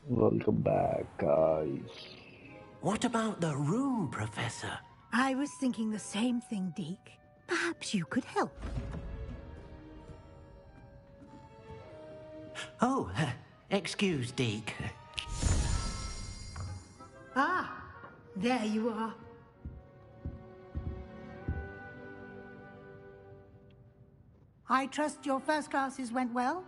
Welcome back, guys. What about the room, Professor? I was thinking the same thing, Deke. Perhaps you could help. Oh, excuse, Deke. Ah, there you are. I trust your first classes went well?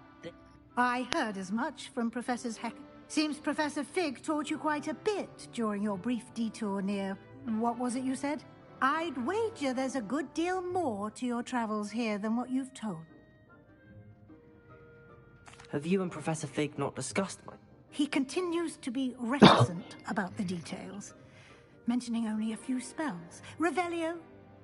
I heard as much from Professors Heck. Seems Professor Fig taught you quite a bit during your brief detour near... what was it you said? I'd wager there's a good deal more to your travels here than what you've told. Have you and Professor Fig not discussed my... He continues to be reticent about the details, mentioning only a few spells. Revelio?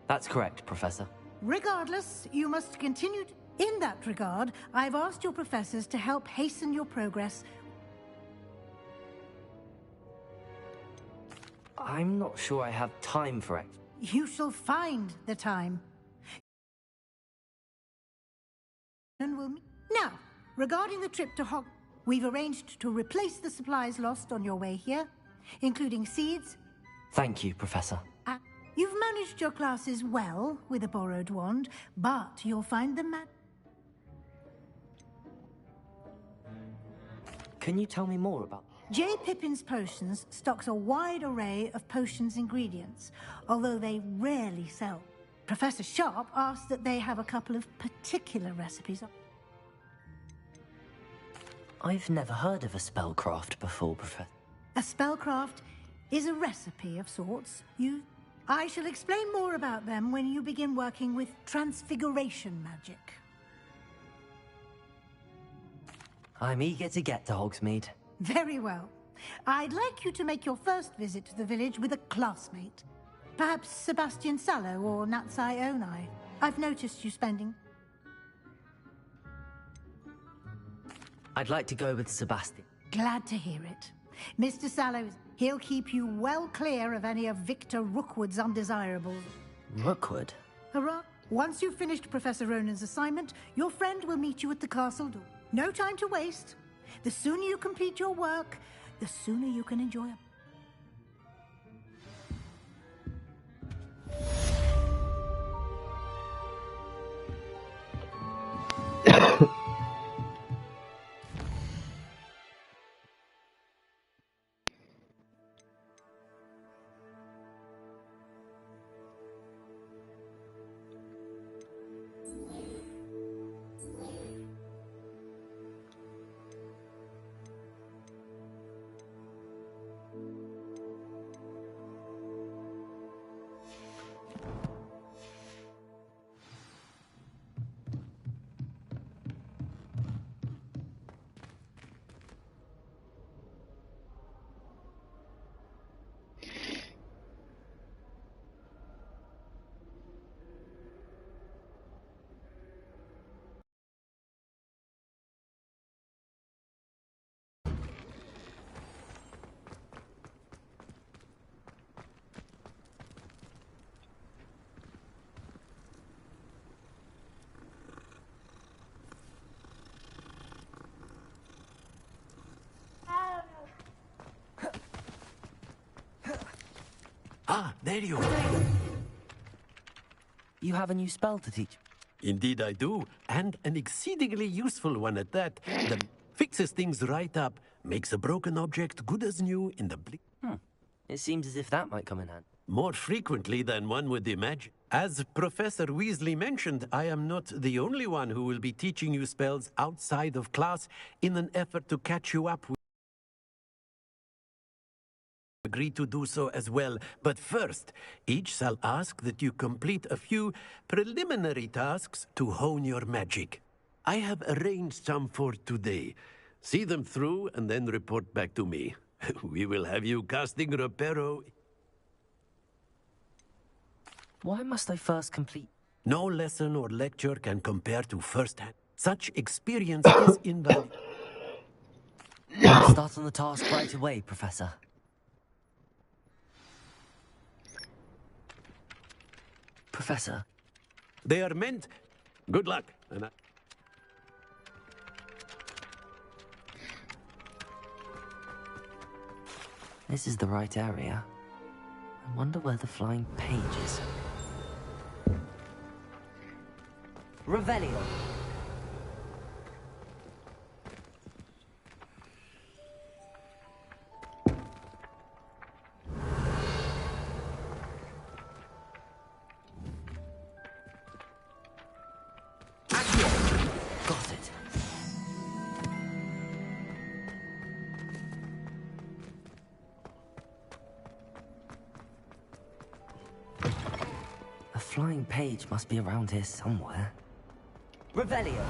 That's correct, Professor. Regardless, you must continue... In that regard, I've asked your professors to help hasten your progress. I'm not sure I have time for it. You shall find the time. Now, regarding the trip to Hogwart, we've arranged to replace the supplies lost on your way here, including seeds. Thank you, Professor. You've managed your classes well with a borrowed wand, but you'll find them Can you tell me more about... J. Pippin's Potions stocks a wide array of potions ingredients, although they rarely sell. Professor Sharp asked that they have a couple of particular recipes. I've never heard of a spellcraft before, Professor. A spellcraft is a recipe of sorts. I shall explain more about them when you begin working with transfiguration magic. I'm eager to get to Hogsmeade. Very well. I'd like you to make your first visit to the village with a classmate. Perhaps Sebastian Sallow or Natsai Onai. I've noticed you spending... I'd like to go with Sebastian. Glad to hear it. Mr. Sallow, he'll keep you well clear of any of Victor Rookwood's undesirables. Rookwood? Hurrah! Once you've finished Professor Ronan's assignment, your friend will meet you at the castle door. No time to waste. The sooner you complete your work, the sooner you can enjoy it. Ah, there you are. You have a new spell to teach. Indeed I do, and an exceedingly useful one at that. That fixes things right up, makes a broken object good as new in the blink. It seems as if that might come in handy. More frequently than one would imagine. As Professor Weasley mentioned, I am not the only one who will be teaching you spells outside of class in an effort to catch you up with... Agree to do so as well, but first, each shall ask that you complete a few preliminary tasks to hone your magic. I have arranged some for today. See them through and then report back to me. We will have you casting Reparo. Why must I first complete... No lesson or lecture can compare to first-hand. Such experience is invaluable. Start on the task right away, Professor. Professor. They are meant... Good luck. This is the right area. I wonder where the flying page is. Revelio! Got it. A flying page must be around here somewhere. Revelio!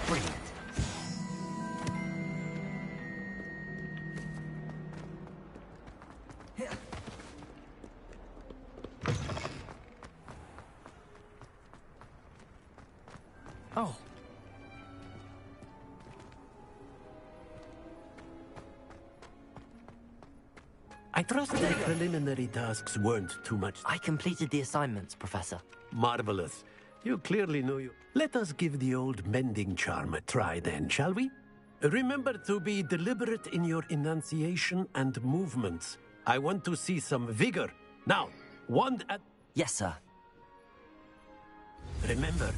Brilliant. Oh. I trust the preliminary tasks weren't too much. I completed the assignments, Professor. Marvelous. You clearly know you. Let us give the old mending charm a try then, shall we? Remember to be deliberate in your enunciation and movements. I want to see some vigor. Now, wand at... Yes, sir. Remember,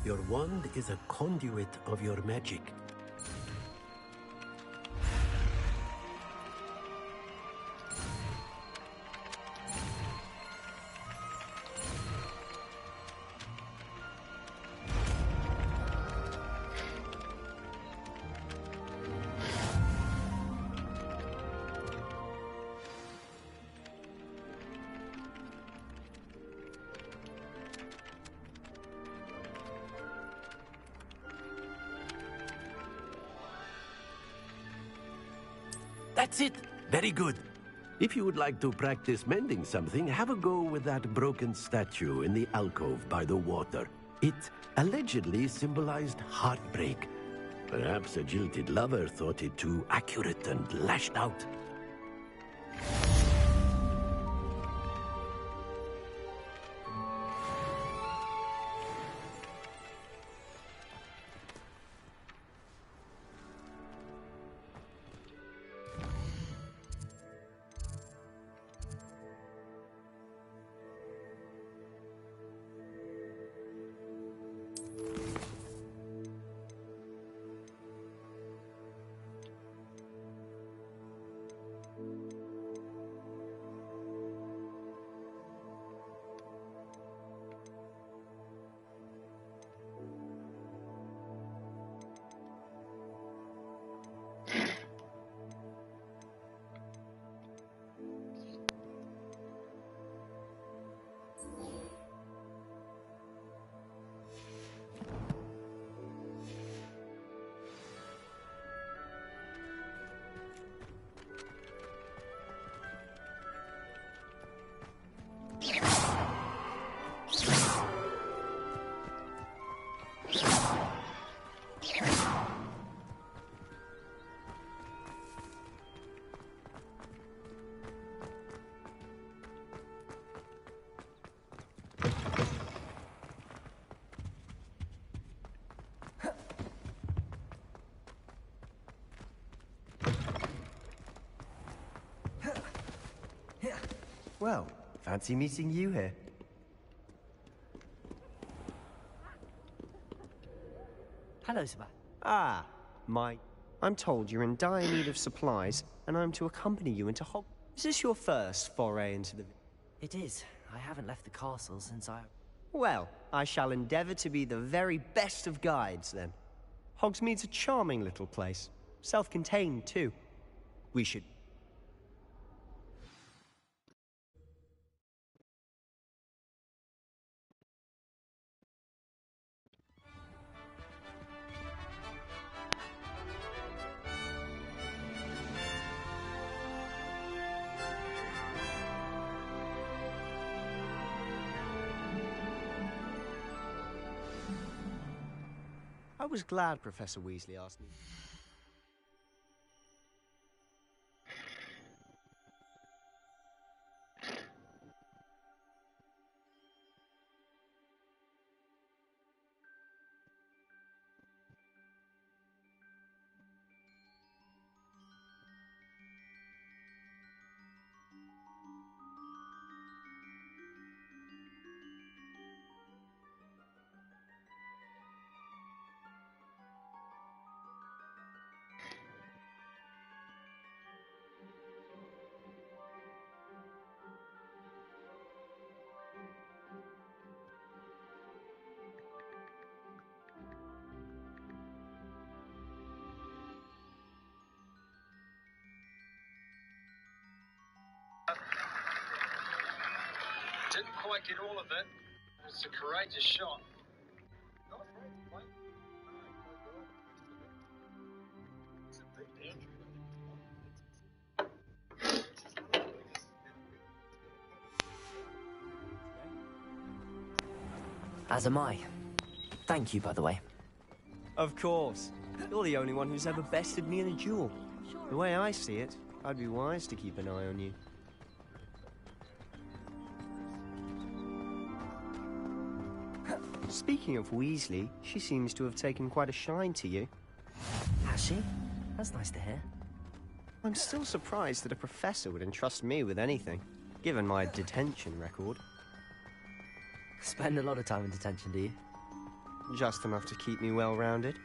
your wand is a conduit of your magic. That's it. Very good. If you would like to practice mending something, have a go with that broken statue in the alcove by the water. It allegedly symbolized heartbreak. Perhaps a jilted lover thought it too accurate and lashed out. Well, fancy meeting you here. Hello, Sebastian. Ah, I'm told you're in dire need of supplies, and I'm to accompany you into Hogwart. Is this your first foray into the... It is. I haven't left the castle since I... Well, I shall endeavor to be the very best of guides, then. Hogsmeade's a charming little place. Self-contained, too. We should... I was glad Professor Weasley asked me. Didn't quite get all of it. It's a courageous shot. Not afraid to play. It's a big danger. As am I. Thank you, by the way. Of course. You're the only one who's ever bested me in a duel. The way I see it, I'd be wise to keep an eye on you. Speaking of Weasley, she seems to have taken quite a shine to you. Has she? That's nice to hear. I'm still surprised that a professor would entrust me with anything, given my detention record. Spend a lot of time in detention, do you? Just enough to keep me well-rounded.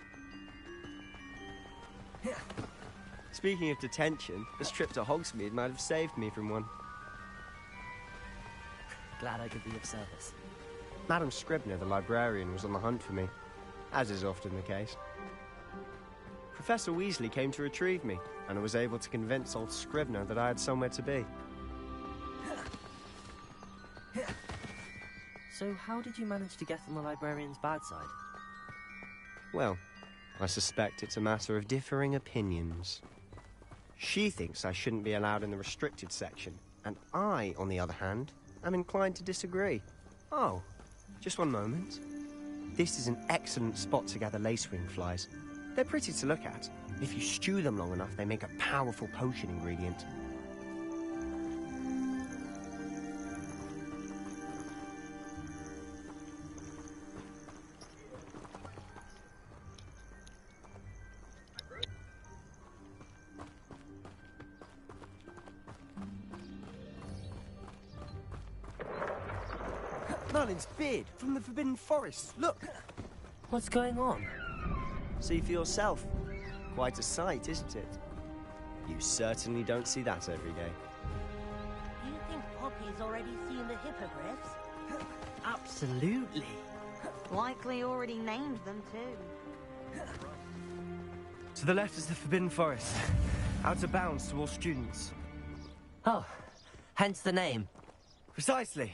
Speaking of detention, this trip to Hogsmeade might have saved me from one. Glad I could be of service. Madam Scribner, the librarian, was on the hunt for me, as is often the case. Professor Weasley came to retrieve me, and I was able to convince old Scribner that I had somewhere to be. So how did you manage to get on the librarian's bad side? Well, I suspect it's a matter of differing opinions. She thinks I shouldn't be allowed in the restricted section, and I, on the other hand, am inclined to disagree. Oh, just one moment. This is an excellent spot to gather lacewing flies. They're pretty to look at. If you stew them long enough, they make a powerful potion ingredient. Merlin's beard from the Forbidden Forest. Look! What's going on? See for yourself. Quite a sight, isn't it? You certainly don't see that every day. You think Poppy's already seen the hippogriffs? Absolutely. Likely already named them too. To the left is the Forbidden Forest. Out of bounds to all students. Oh, hence the name. Precisely.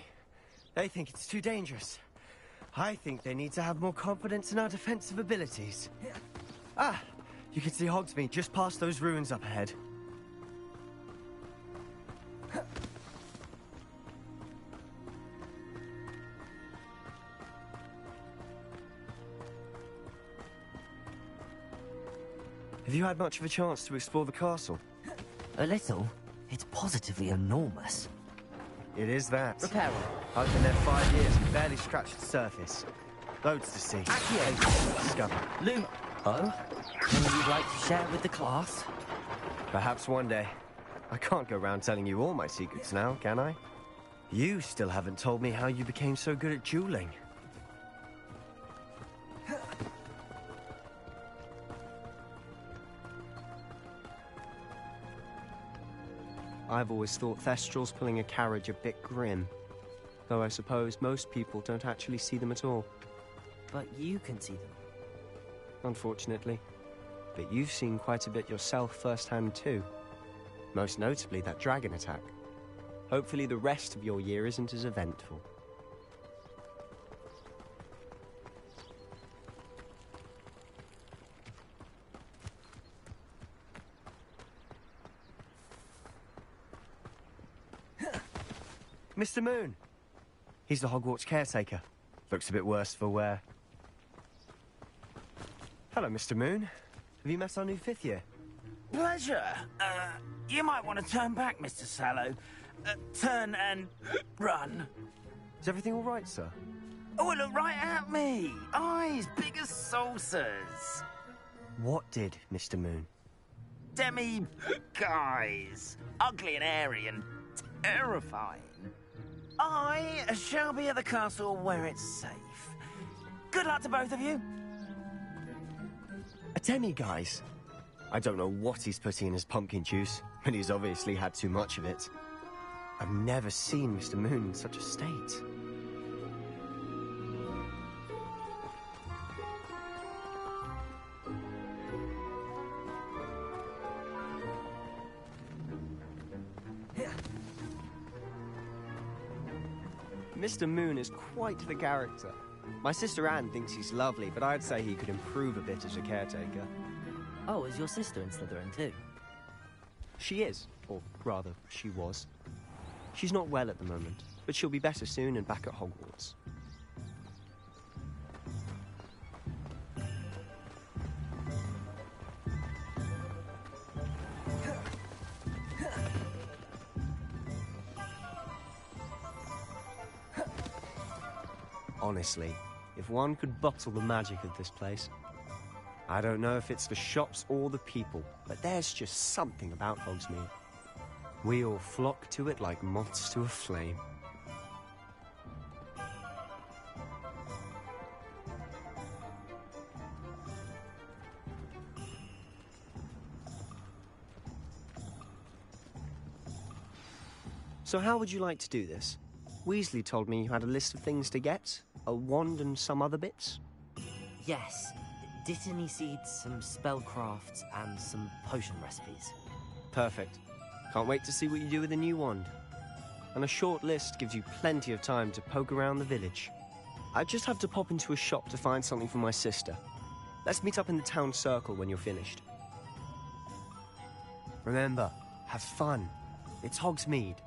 They think it's too dangerous. I think they need to have more confidence in our defensive abilities. Ah, you can see Hogsmeade just past those ruins up ahead. Have you had much of a chance to explore the castle? A little. It's positively enormous. It is that. Repair it. I've been there 5 years and barely scratched the surface. Loads to see. Places to discover. Loot. Oh? Anything you'd like to share with the class? Perhaps one day. I can't go around telling you all my secrets now, can I? You still haven't told me how you became so good at dueling. I've always thought Thestrals pulling a carriage a bit grim. Though I suppose most people don't actually see them at all. But you can see them. Unfortunately. But you've seen quite a bit yourself firsthand too. Most notably that dragon attack. Hopefully the rest of your year isn't as eventful. Mr. Moon! He's the Hogwarts caretaker. Looks a bit worse for wear. Hello, Mr. Moon. Have you met our new 5th year? Pleasure. You might want to turn back, Mr. Sallow. Turn and run. Is everything all right, sir? Oh, look right at me. Eyes big as saucers. What did, Mr. Moon? Guys. Ugly and airy and terrifying. I shall be at the castle where it's safe. Good luck to both of you. A demi-guise? I don't know what he's putting in his pumpkin juice, but he's obviously had too much of it. I've never seen Mr. Moon in such a state. Mr. Moon is quite the character. My sister Anne thinks he's lovely, but I'd say he could improve a bit as a caretaker. Oh, is your sister in Slytherin too? She is, or rather, she was. She's not well at the moment, but she'll be better soon and back at Hogwarts. Honestly, if one could bottle the magic of this place. I don't know if it's the shops or the people, but there's just something about Hogsmeade. We all flock to it like moths to a flame. So how would you like to do this? Weasley told me you had a list of things to get, a wand and some other bits. Yes. Dittany seeds, some spellcrafts, and some potion recipes. Perfect. Can't wait to see what you do with the new wand. And a short list gives you plenty of time to poke around the village. I just have to pop into a shop to find something for my sister. Let's meet up in the town circle when you're finished. Remember, have fun. It's Hogsmeade.